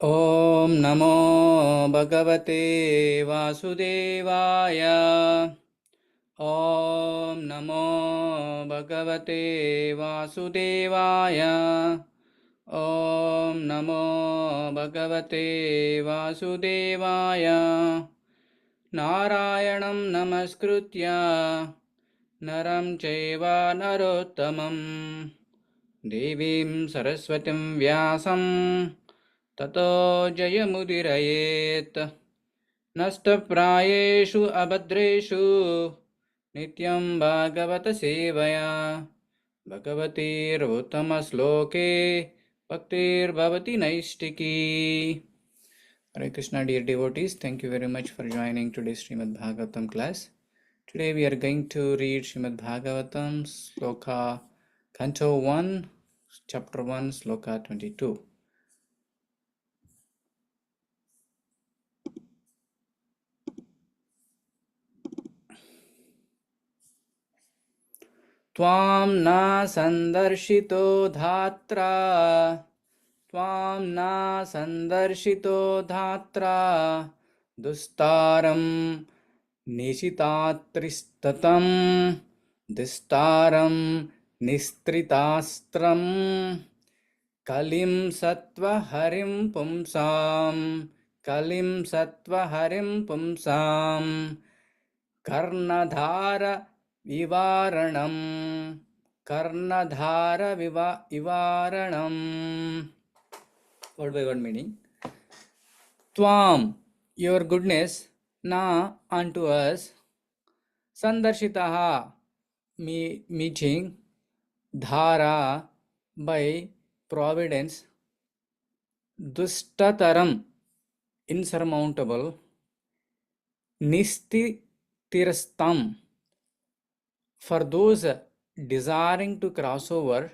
ॐ नमो भगवते वासुदेवाय। ॐ नमो भगवते वासुदेवाय। ॐ नमो भगवते वासुदेवाय। नारायणं नमस्कृत्य नरं चैव नरोत्तमं देवीं सरस्वतीं व्यासं ततो जयमुदीरयेत्। नष्टप्रायेषु अभद्रेषु नित्यं भागवत सेवया भगवतीर्उत्तमश्लोके भक्तिर्भवति नैष्टिकी. Hare Krishna, dear devotees, thank you very much for joining today's Srimad Bhagavatam class. Today we are going to read Srimad Bhagavatam, Sloka Canto 1, Chapter 1, Sloka 22. त्वां न सन्दर्शितो धात्रा त्वां न सन्दर्शितो धात्रा दुस्तारं निशितात्रिस्ततं दुस्तारं निस्त्रितास्त्रं कलिं सत्त्वहरिं पुंसां कलिं सत्त्वहरिं पुंसां कर्णधार विवारणं कर्णधार विवारणं. Word by word meaning. Tvam, your goodness, na unto us, sandarshitaha, meeting, dhara, by providence, dustataram, insurmountable, nistitirastam, for those desiring to cross over,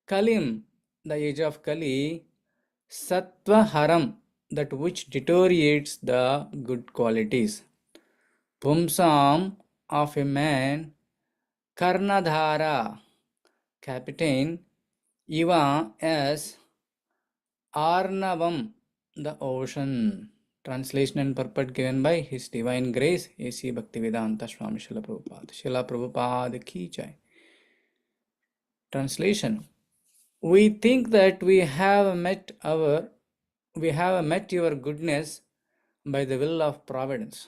Kalim, the age of Kali, Sattvaharam, that which deteriorates the good qualities, Pumsam, of a man, Karnadhara, captain, Iva, as Arnavam, the ocean. Translation and purport given by His Divine Grace, A.C. Bhaktivedanta Swami Srila Prabhupada. Srila Prabhupada ki jai. Translation. We think that we have met your goodness by the will of providence,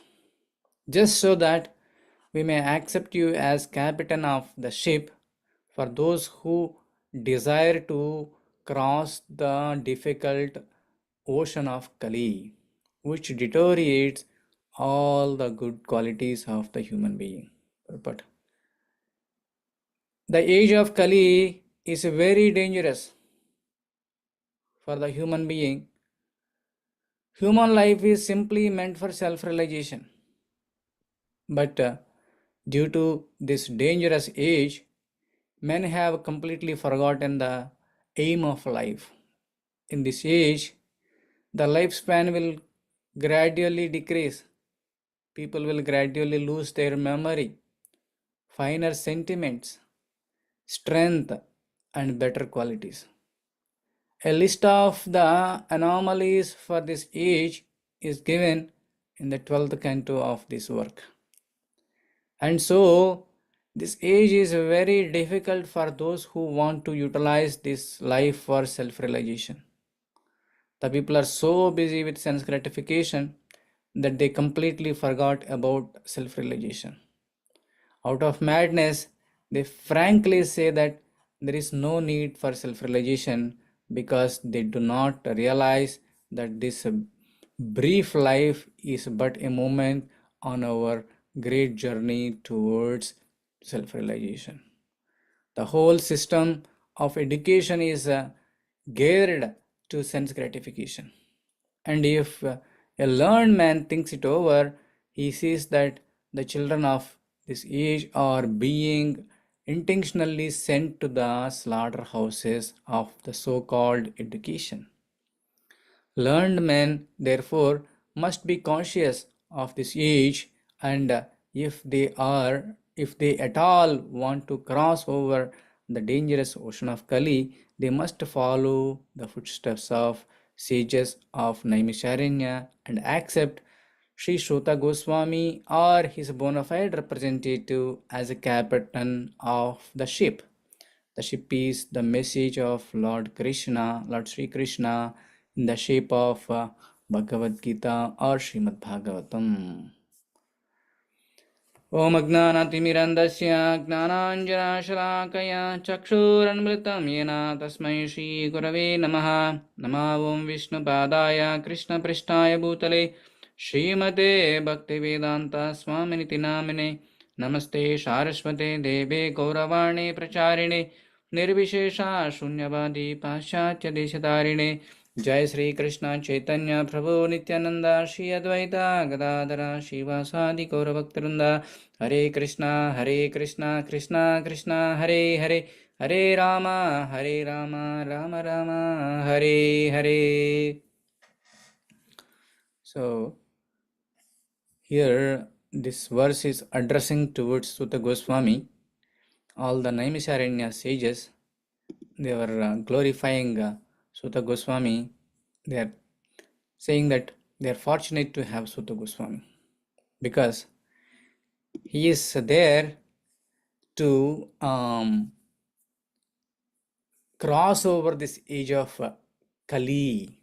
just so that we may accept you as captain of the ship for those who desire to cross the difficult ocean of Kali, which deteriorates all the good qualities of the human being. But the age of Kali is very dangerous for the human being. Human life is simply meant for self-realization. But due to this dangerous age, men have completely forgotten the aim of life. In this age, the lifespan will gradually decrease. People will gradually lose their memory, finer sentiments, strength, and better qualities. A list of the anomalies for this age is given in the 12th canto of this work. And so, this age is very difficult for those who want to utilize this life for self-realization. The people are so busy with sense gratification that they completely forgot about self-realization. Out of madness, they frankly say that there is no need for self-realization because they do not realize that this brief life is but a moment on our great journey towards self-realization. The whole system of education is geared to sense gratification. And if a learned man thinks it over, he sees that the children of this age are being intentionally sent to the slaughterhouses of the so-called education. Learned men, therefore, must be conscious of this age, and if they at all want to cross over the dangerous ocean of Kali, they must follow the footsteps of sages of Naimisharanya and accept Sri Shrota Goswami or his bona fide representative as a captain of the ship. The ship is the message of Lord Krishna, Lord Sri Krishna, in the shape of Bhagavad Gita or Srimad Bhagavatam. Om Ajnanatimirandasya Gnananjanashalaakaya Chakshurannmritam Yena Tasmai Shri Gurave Namaha Nama Om Vishnu Padaya Krishna Prishtaya Bhutale Srimate Bhaktivedanta Swaminiti Namine Namaste Saraswate Deve Gauravane Pracharine Nirvishesha Shunyavadi Paschatya Deshatarine Jai Sri Krishna Chaitanya Prabhu Nityananda Shri Advaita Gadadara Shivasadi Gauravaktarunda Hare Krishna Krishna Krishna Hare Hare Hare Rama Rama Rama Hare Hare. So here this verse is addressing towards Sutta Goswami. All the Naimisharanya sages, they were glorifying Sutta Goswami. They are saying that they are fortunate to have Sutta Goswami because he is there to cross over this age of Kali.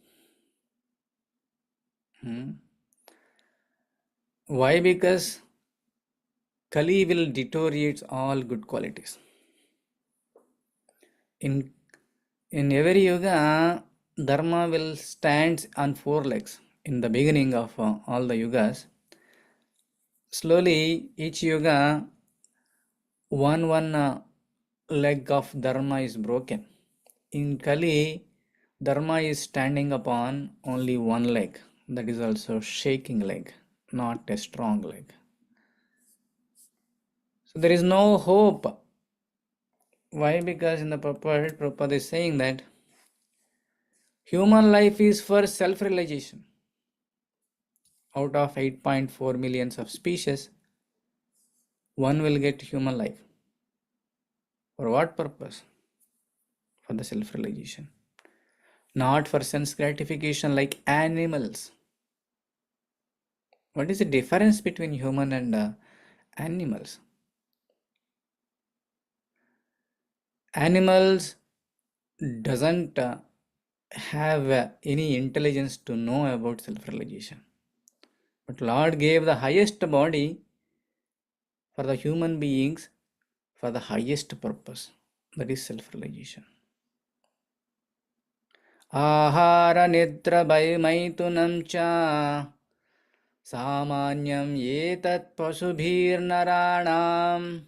Why? Because Kali will deteriorate all good qualities. In every yuga, Dharma will stand on four legs. In the beginning of all the yugas, slowly each yuga, one leg of Dharma is broken. In Kali, Dharma is standing upon only one leg. That is also shaking leg, not a strong leg. So there is no hope. Why? Because in the purport, Prabhupada is saying that human life is for self-realization. Out of 8.4 millions of species, one will get human life. For what purpose? For the self-realization. Not for sense gratification like animals. What is the difference between human and animals? Animals doesn't have any intelligence to know about self-realization. But Lord gave the highest body for the human beings for the highest purpose. That is self-realization. Ahara nidra bhayamaitunam cha samanyam yetat pasubhir naranam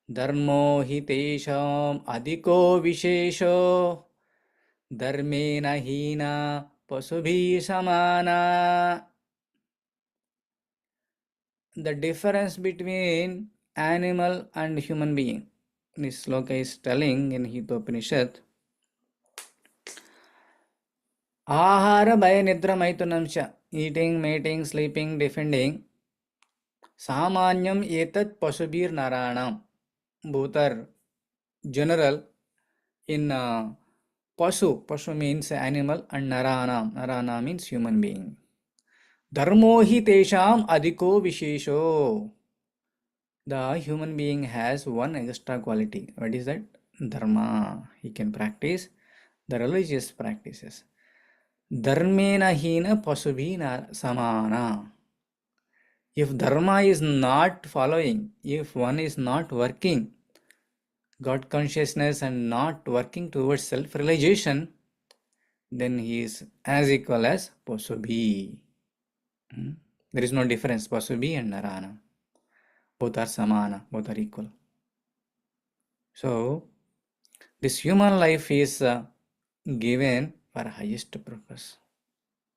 dharmo hitesham adhiko vishesho dharmena hina pasubhi samana. The difference between animal and human being. This sloka is telling in Hitopanishad. Ahara bhaya nidra maitunamcha. Eating, mating, sleeping, defending. Samanyam etat pasubir naranam. Both are general in pasu. Pasu means animal and naranam. Narana means human being. Dharmo hi tesham adhiko vishesho. The human being has one extra quality. What is that? Dharma. He can practice the religious practices. Dharmena hina pasubhina samana. If dharma is not following, if one is not working God consciousness and not working towards self-realization, then he is as equal as pasubhi. There is no difference, pasubhi and narana. Both are samana, both are equal. So, this human life is given for highest purpose,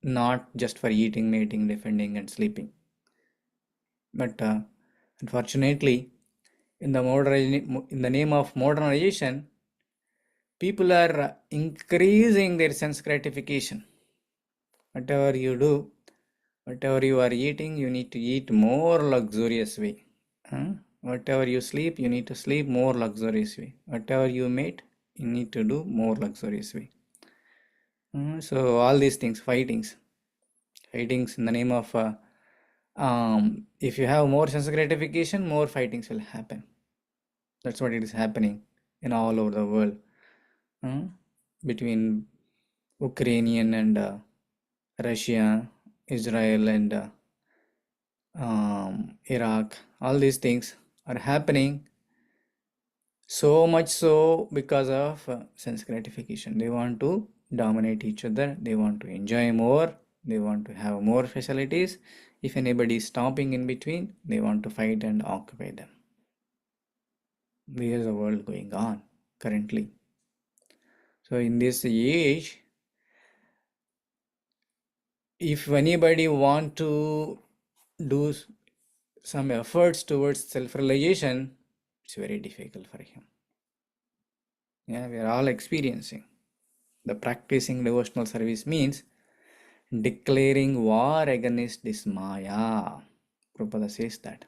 not just for eating, mating, defending and sleeping. But unfortunately, in the name of modernization, people are increasing their sense gratification. Whatever you do, whatever you are eating, you need to eat more luxurious way. Whatever you sleep, you need to sleep more luxurious way. Whatever you mate, you need to do more luxurious way. So all these things, fightings in the name of if you have more sense gratification, more fightings will happen. That's what it is happening in all over the world, uh, between Ukrainian and Russia, Israel and Iraq. All these things are happening, so much so because of sense gratification. They want to dominate each other, they want to enjoy more, they want to have more facilities. If anybody is stopping in between, they want to fight and occupy them. There is the world going on currently. So in this age, if anybody want to do some efforts towards self-realization, it's very difficult for him. Yeah, we are all experiencing. The practicing devotional service means declaring war against this Maya. Prabhupada says that.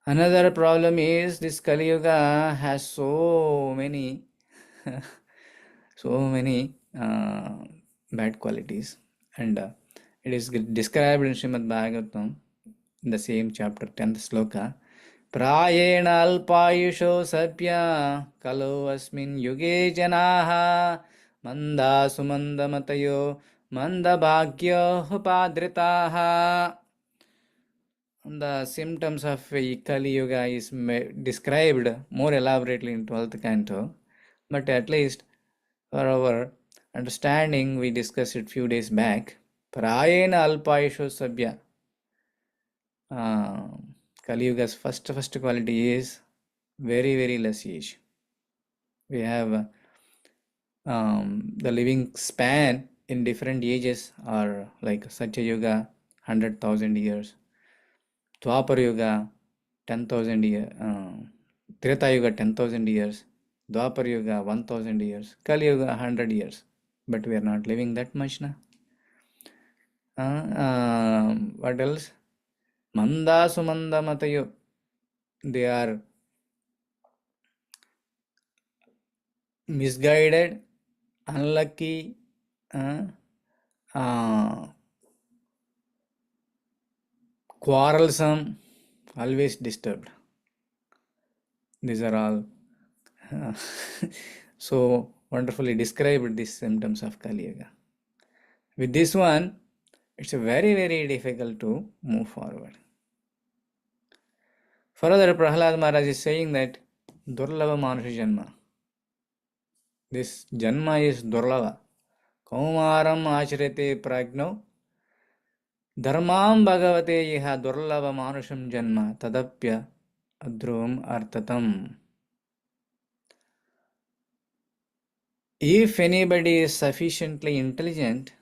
Another problem is this Kali Yuga has so many bad qualities, and it is described in Srimad Bhagavatam in the same chapter 10th sloka. Prayena alpayusho sabhya kalo asmin yuge janaha manda sumanda matayo manda bhagyo upadritaha. The symptoms of Kali Yuga is described more elaborately in 12th canto, but at least for our understanding, we discussed it few days back. Prayena alpayusho sabhya. Kali Yuga's first quality is very less age. We have the living span in different ages are like Satya Yuga 100,000 years, Dwapar Yuga 10,000 years, Treta Yuga 10,000 years, Dwapar Yuga 1,000 years, Kali Yuga 100 years. But we are not living that much now. What else? Manda Sumanda Matayo. They are misguided, unlucky, quarrelsome, always disturbed. These are all so wonderfully described, these symptoms of Kali Yuga. With this one, it's very difficult to move forward. Further, Prahlad Maharaj is saying that Durlava Manusha Janma. This Janma is Durlava. Kaumaram Acharete Pragno Dharmam Bhagavate Yeha Durlava Manusham Janma Tadapya Adrum Artatam. If anybody is sufficiently intelligent,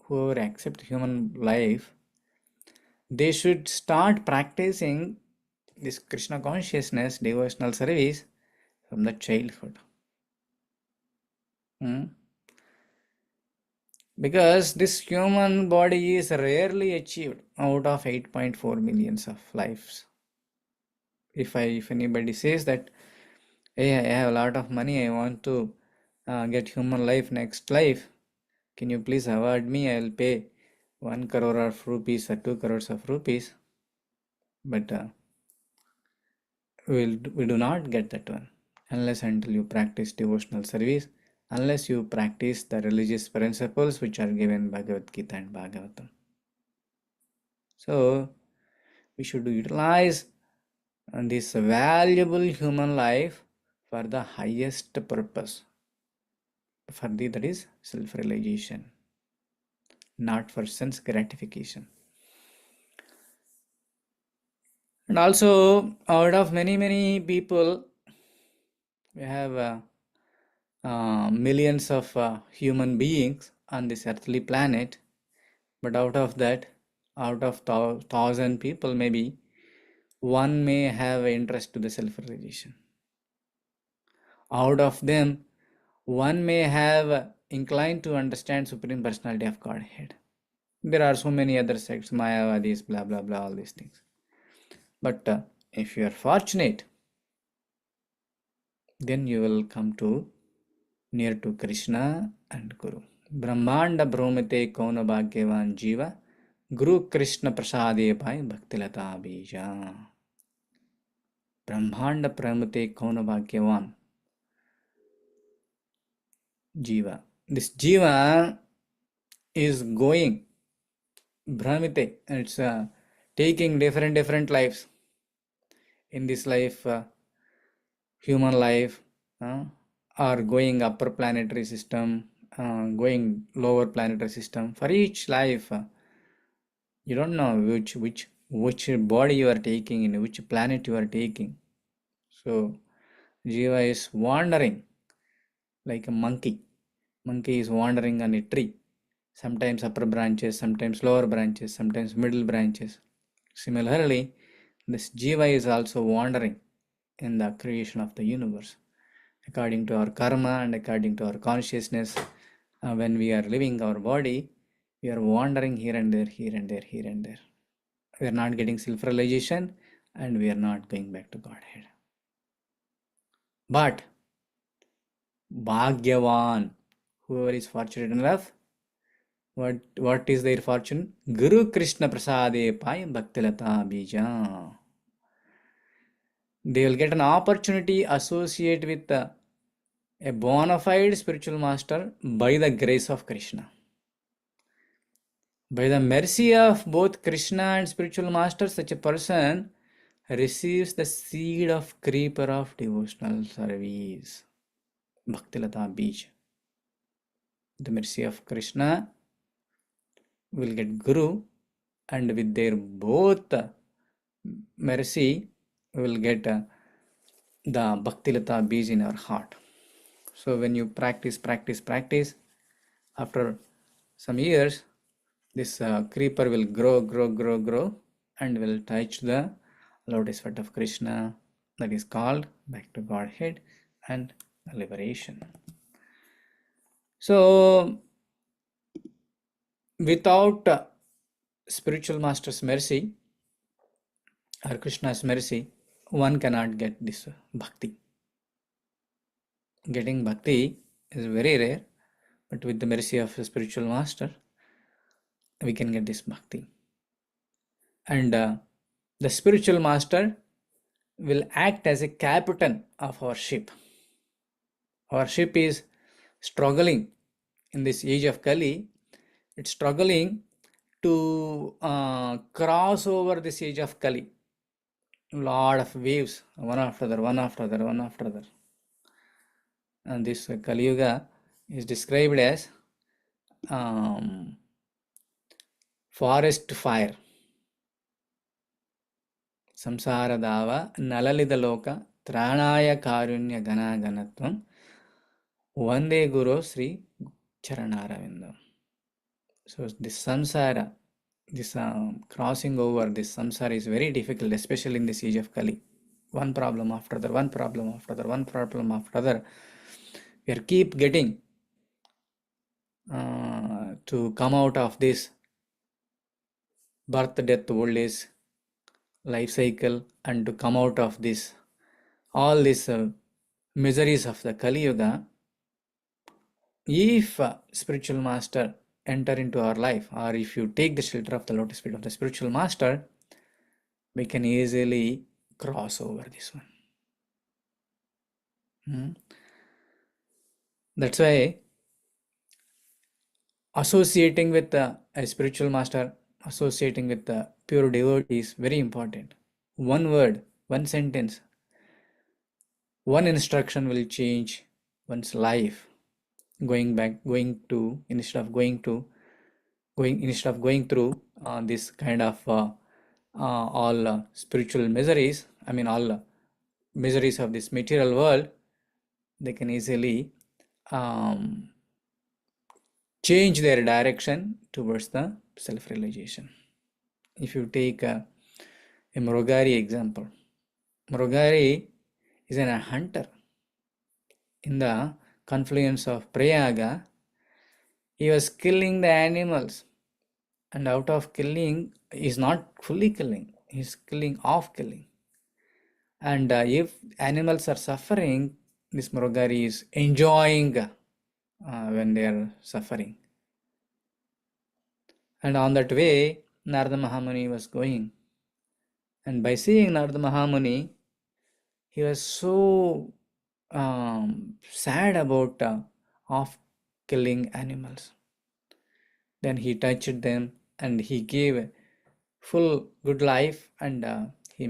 whoever accepts human life, they should start practicing this Krishna consciousness, devotional service from the childhood. Because this human body is rarely achieved out of 8.4 millions of lives. If anybody says that, hey, I have a lot of money, I want to get human life next life, can you please award me? I will pay 1 crore of rupees or 2 crores of rupees. But we do not get that one unless until you practice devotional service, unless you practice the religious principles which are given by Bhagavad Gita and Bhagavatam. So we should utilize this valuable human life for the highest purpose, that is self-realization, not for sense gratification. And also, out of many people, we have millions of human beings on this earthly planet, but out of 1,000 people, maybe one may have interest to the self-realization. Out of them, one may have inclined to understand Supreme Personality of Godhead. There are so many other sects, Mayavadis, blah blah blah, all these things. But if you are fortunate, then you will come to near to Krishna and Guru. Brahmanda Brahmate Kauna Bhagyavan Jiva Guru Krishna Prasade Pai Bhaktilata Bija. Brahmanda Brahmate Kauna Bhagyavan Jiva. This Jiva is going Brahmite, it's taking different lives. In this life, human life, or going upper planetary system, going lower planetary system. For each life, you don't know which body you are taking, in which planet you are taking. So Jiva is wandering like a monkey. Monkey is wandering on a tree. Sometimes upper branches, sometimes lower branches, sometimes middle branches. Similarly, this Jiva is also wandering in the creation of the universe. According to our karma and according to our consciousness, when we are living our body, we are wandering here and there, here and there, here and there. We are not getting self-realization and we are not going back to Godhead. But Bhagyavan, whoever is fortunate enough, what is their fortune? Guru Krishna Prasade Pai Bhaktilata Bija. They will get an opportunity associate with a bona fide spiritual master by the grace of Krishna. By the mercy of both Krishna and spiritual master, such a person receives the seed of creeper of devotional service. Bhaktilata Bij. The mercy of Krishna will get Guru, and with their both mercy will get the Bhaktilata Bij in our heart. So when you practice, after some years, this creeper will grow and will touch the lotus feet of Krishna. That is called back to Godhead and liberation. So without spiritual master's mercy or Krishna's mercy, one cannot get this bhakti. Getting bhakti is very rare, but with the mercy of a spiritual master, we can get this bhakti. And the spiritual master will act as a captain of our ship. Our ship is struggling in this age of Kali. It's struggling to cross over this age of Kali. Lot of waves, one after other. And this Kali Yuga is described as forest fire. Samsara dava nalalida loka tranaya karunya gana ganatvam vande guru Sri Charanaravindam. So this samsara, this crossing over this samsara is very difficult, especially in this age of Kali. One problem after other. We are keep getting to come out of this birth, death, old age, life cycle, and to come out of this all these miseries of the Kali Yuga. If spiritual master enter into our life, or if you take the shelter of the lotus feet of the spiritual master, we can easily cross over this one. That's why associating with a spiritual master, associating with the pure devotee is very important. One word, one sentence, one instruction will change one's life. Instead of going through this kind of all spiritual miseries, all miseries of this material world, they can easily change their direction towards the self-realization. If you take a Mrugari example, Mrugari is a hunter. In the confluence of Prayaga, he was killing the animals, and out of killing, is not fully killing, he is killing off killing. And if animals are suffering, this Mrugari is enjoying when they are suffering. And on that way, Narada Mahamuni was going. And by seeing Narada Mahamuni, he was so sad about of killing animals. Then he touched them and he gave full good life, and he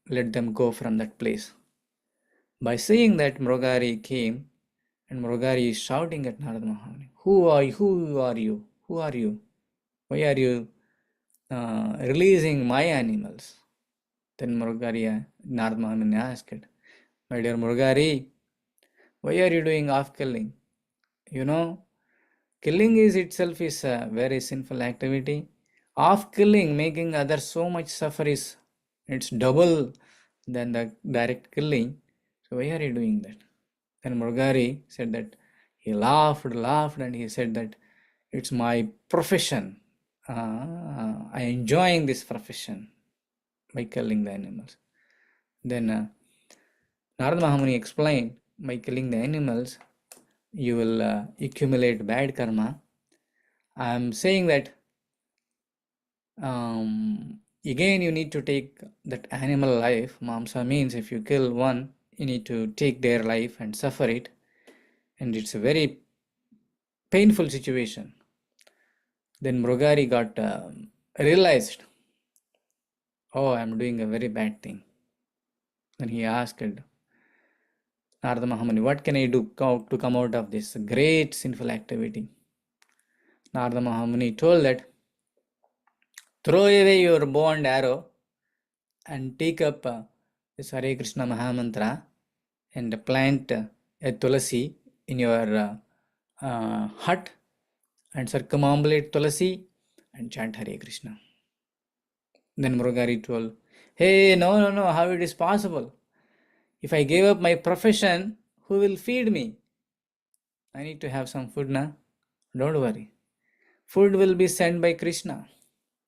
let them go from that place. By seeing that, Mrugari came, and Mrugari is shouting at Narada Mahamuni, Who are you? Who are you? Who are you? Why are you releasing my animals? Then Narada Mahamuni asked, My dear Mrugari, why are you doing off killing? You know, killing is itself is a very sinful activity. Off killing, making others so much suffer is it's double than the direct killing. So why are you doing that? Then Murugari said that he laughed, and he said that it's my profession. I enjoying this profession by killing the animals. Then Narada Mahamuni explained, by killing the animals, you will accumulate bad karma. I am saying that again you need to take that animal life. Mamsa means if you kill one, you need to take their life and suffer it. And it's a very painful situation. Then Mrugari got realized, oh, I'm doing a very bad thing. Then he asked Narada Mahamuni, what can I do to come out of this great sinful activity? Narada Mahamuni told that, throw away your bow and arrow and take up this Hare Krishna Mahamantra and plant a tulasi in your hut and circumambulate tulasi and chant Hare Krishna. Then Murugari told, hey, no, how it is possible? If I gave up my profession, who will feed me? I need to have some food now. Don't worry. Food will be sent by Krishna.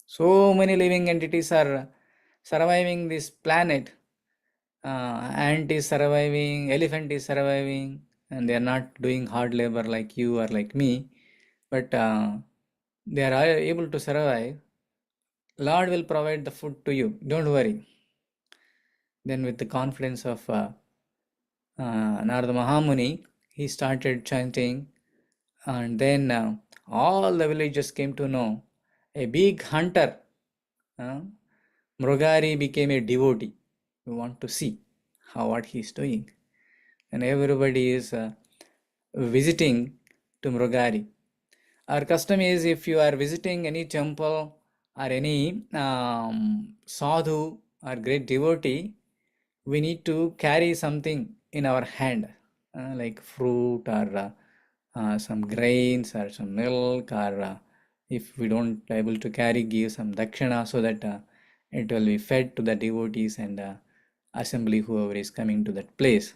So many living entities are surviving this planet. Ant is surviving, elephant is surviving, and they are not doing hard labor like you or like me, but they are able to survive. Lord will provide the food to you. Don't worry. Then with the confidence of Narada Mahamuni, he started chanting, and then all the villagers came to know a big hunter. Mrugari became a devotee. We want to see what he is doing. And everybody is visiting to Mrugari. Our custom is, if you are visiting any temple or any sadhu or great devotee, we need to carry something in our hand, like fruit or some grains or some milk, or if we don't able to carry, give some dakshina so that it will be fed to the devotees and assembly whoever is coming to that place.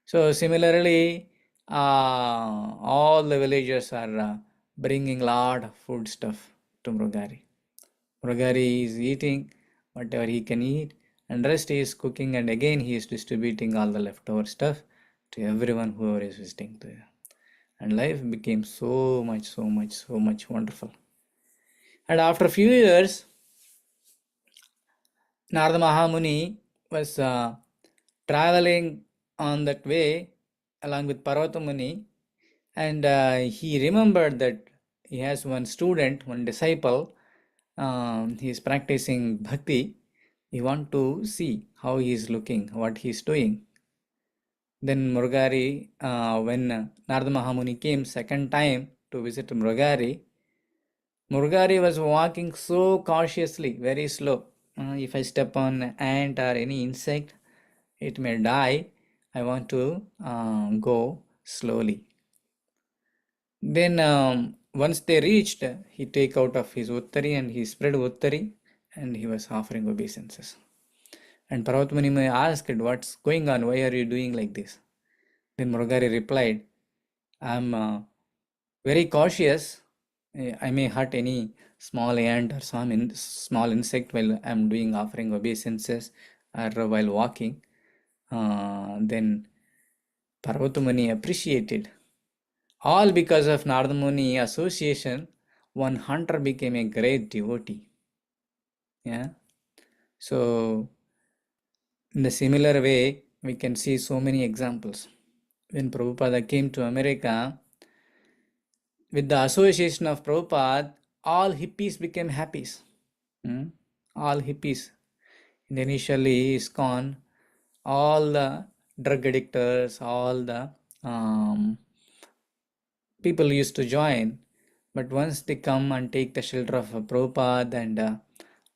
So similarly, all the villagers are bringing lot of food stuff to Mrugari. Mrugari is eating whatever he can eat, and rest he is cooking, and again he is distributing all the leftover stuff to everyone whoever is visiting to him. And life became so much wonderful. And after a few years, Narada Mahamuni was traveling on that way along with Parvata Muni, and he remembered that he has one student, one disciple. He is practicing bhakti. He want to see how he is looking, what he is doing. Then Mrugari, when Narada Mahamuni came second time to visit Mrugari was walking so cautiously, very slow. If I step on an ant or any insect, it may die. I want to go slowly. Then once they reached, he take out of his uttari and he spread uttari and he was offering obeisances. And Parvatmani asked, what's going on? Why are you doing like this? Then Mrugari replied, I'm very cautious. I may hurt any small ant or some small insect while I'm doing offering obeisances or while walking. Then Parvatamani appreciated All because of Narada Muni association, one hunter became a great devotee. Yeah. So in the similar way, we can see so many examples. When Prabhupada came to America, with the association of Prabhupada, all hippies became happies. Hmm? All hippies. And initially, ISKCON, all the drug addictors, all the um, people used to join. But once they come and take the shelter of Prabhupada and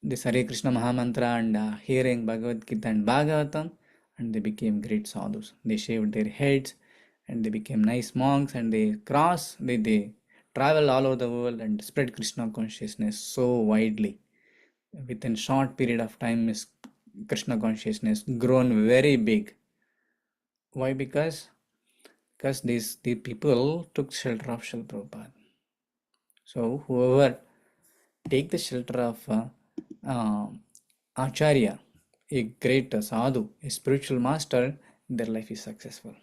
this Hare Krishna Mahamantra and hearing Bhagavad Gita and Bhagavatam, and they became great sadhus. They shaved their heads and they became nice monks and they travel all over the world and spread Krishna consciousness so widely. Within short period of time, is Krishna consciousness grown very big. Why? Because the people took shelter of Srila Prabhupada. So whoever take the shelter of Acharya, a great sadhu, a spiritual master, their life is successful.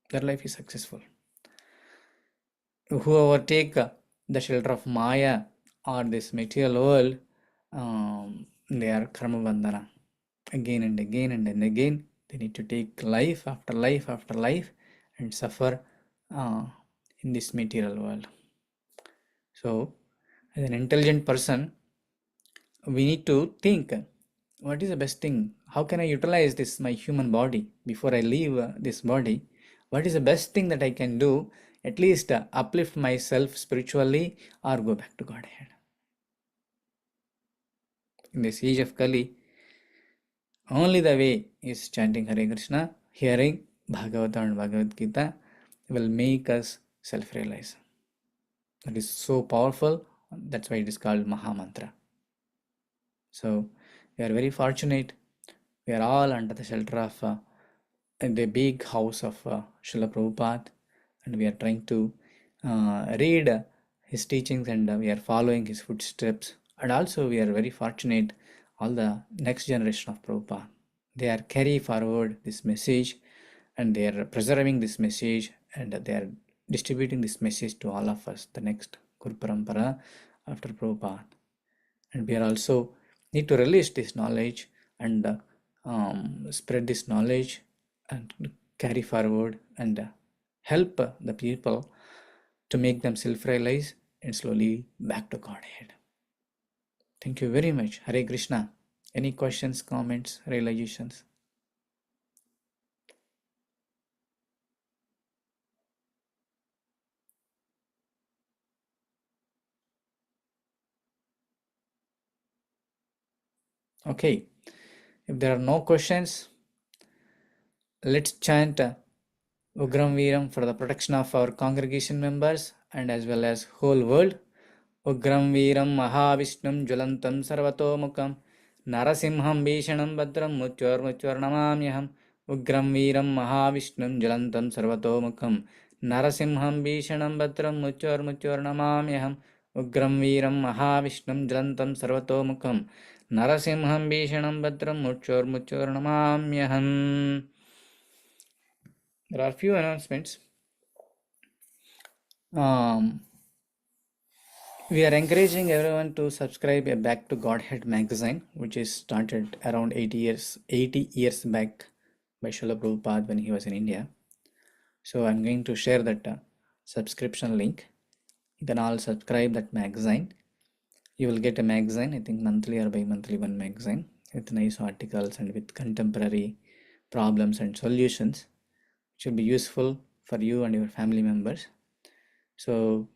Their life is successful. Whoever take the shelter of Maya or this material world, they are karma bandhana. Again and again and then again, they need to take life after life after life and suffer in this material world. So, as an intelligent person, we need to think what is the best thing? How can I utilize this my human body before I leave this body? What is the best thing that I can do? At least uplift myself spiritually or go back to Godhead. In this age of Kali, only the way is chanting Hare Krishna, hearing Bhagavatam and Bhagavad Gita will make us self-realize. That is so powerful. That's why it is called Mahamantra. So we are very fortunate. We are all under the shelter of the big house of Srila Prabhupada, and we are trying to read his teachings and we are following his footsteps. And also we are very fortunate all the next generation of Prabhupada. They are carry forward this message and they are preserving this message and they are distributing this message to all of us, the next Guru Parampara after Prabhupada. And we are also need to release this knowledge and spread this knowledge and carry forward and help the people to make them self-realize and slowly back to Godhead. Thank you very much. Hare Krishna. Any questions, comments, realizations? Okay. If there are no questions, let's chant Ugram Veeram for the protection of our congregation members and as well as whole world. Ugram Veeram Mahavishnum Jwalantam Sarvatomukam Narasimham Bhishanam Badram Mutyarnamamyaham. Ugram Veeram Mahavishnum Jwalantam Sarvatomukam Narasimham Bhishanam Badram Mutyarnamamyaham. Ugram Veeram Mahavishnum Jwalantam Sarvatomukam Narasimham Bhishanam Badram Mutyarnamamyaham. There are few announcements. We are encouraging everyone to subscribe a Back to Godhead magazine, which is started around 80 years back by Srila Prabhupada when he was in India. So I'm going to share that subscription link. You can all subscribe that magazine. You will get a magazine, I think monthly or bi-monthly one magazine with nice articles and with contemporary problems and solutions, which will be useful for you and your family members. So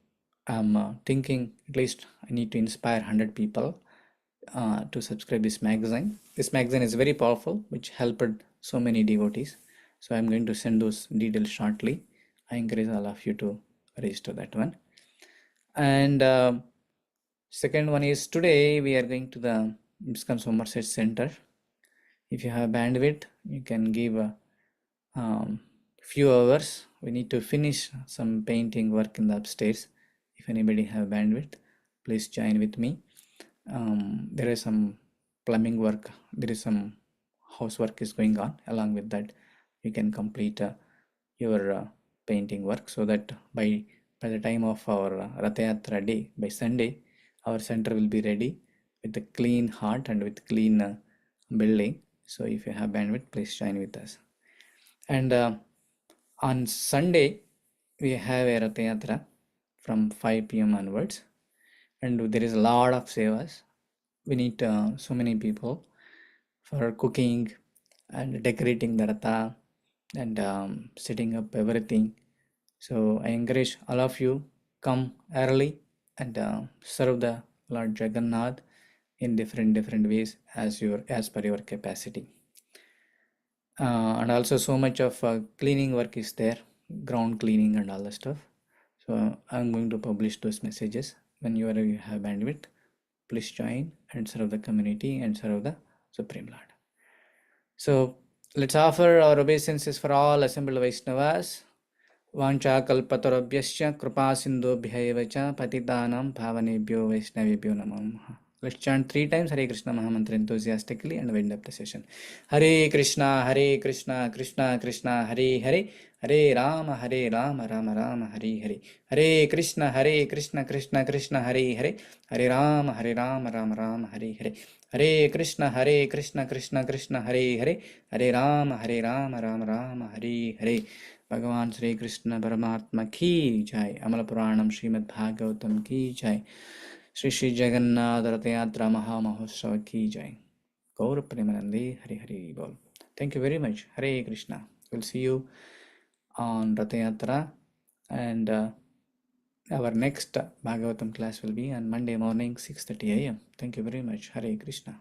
I'm thinking at least I need to inspire 100 people to subscribe this magazine. This magazine is very powerful, which helped so many devotees. So I'm going to send those details shortly. I encourage all of you to register that one. And second one is today we are going to the ISKCON Somerset Center. If you have bandwidth, you can give a few hours. We need to finish some painting work in the upstairs. If anybody have bandwidth, please join with me. There is some plumbing work, there is some housework is going on. Along with that, you can complete your painting work, so that by the time of our Ratha Yatra day, by Sunday, our center will be ready with a clean heart and with clean building. So if you have bandwidth, please join with us. And on Sunday, we have a Ratha Yatra from 5 p.m. onwards, and there is a lot of sevas. We need so many people for cooking and decorating the Ratha and setting up everything. So I encourage all of you, come early and serve the Lord Jagannath in different ways as per your capacity. And also so much of cleaning work is there, ground cleaning and all the stuff. So I'm going to publish those messages. Whenever you have bandwidth, please join and serve the community and serve the Supreme Lord. So let's offer our obeisances for all assembled Vaishnavas. Vancha kalpatarabhyasya kripa sindhobhya eva cha patitanam bhavanebhyo vaishnavebhyo namo. Let's chant 3 times Hare Krishna Mahamantra enthusiastically and wind up the session. Hare Krishna, Krishna Krishna, Hare Hare, Hare Rama, Rama Rama, Hare Hare. Hare Krishna, Krishna Krishna, Hare Hare, Hare Rama, Rama Rama, Hare Hare. Hare Krishna, Krishna Krishna, Hare Hare, Hare Rama, Rama Rama, Hare Hare. भगवान श्री कृष्ण परमात्मा की जय। अमल पुराणम श्रीमद् भागवतम की जय। श्री श्री जगन्नाथ रथ यात्रा महामहोत्सव की जय। गौर प्रेमानंदे हरि हरि बोल। Thank you very much. Hare Krishna. We'll see you on Rath Yatra, and our next Bhagavatam class will be on Monday morning 6:30 a.m. Thank you very much. Hare Krishna.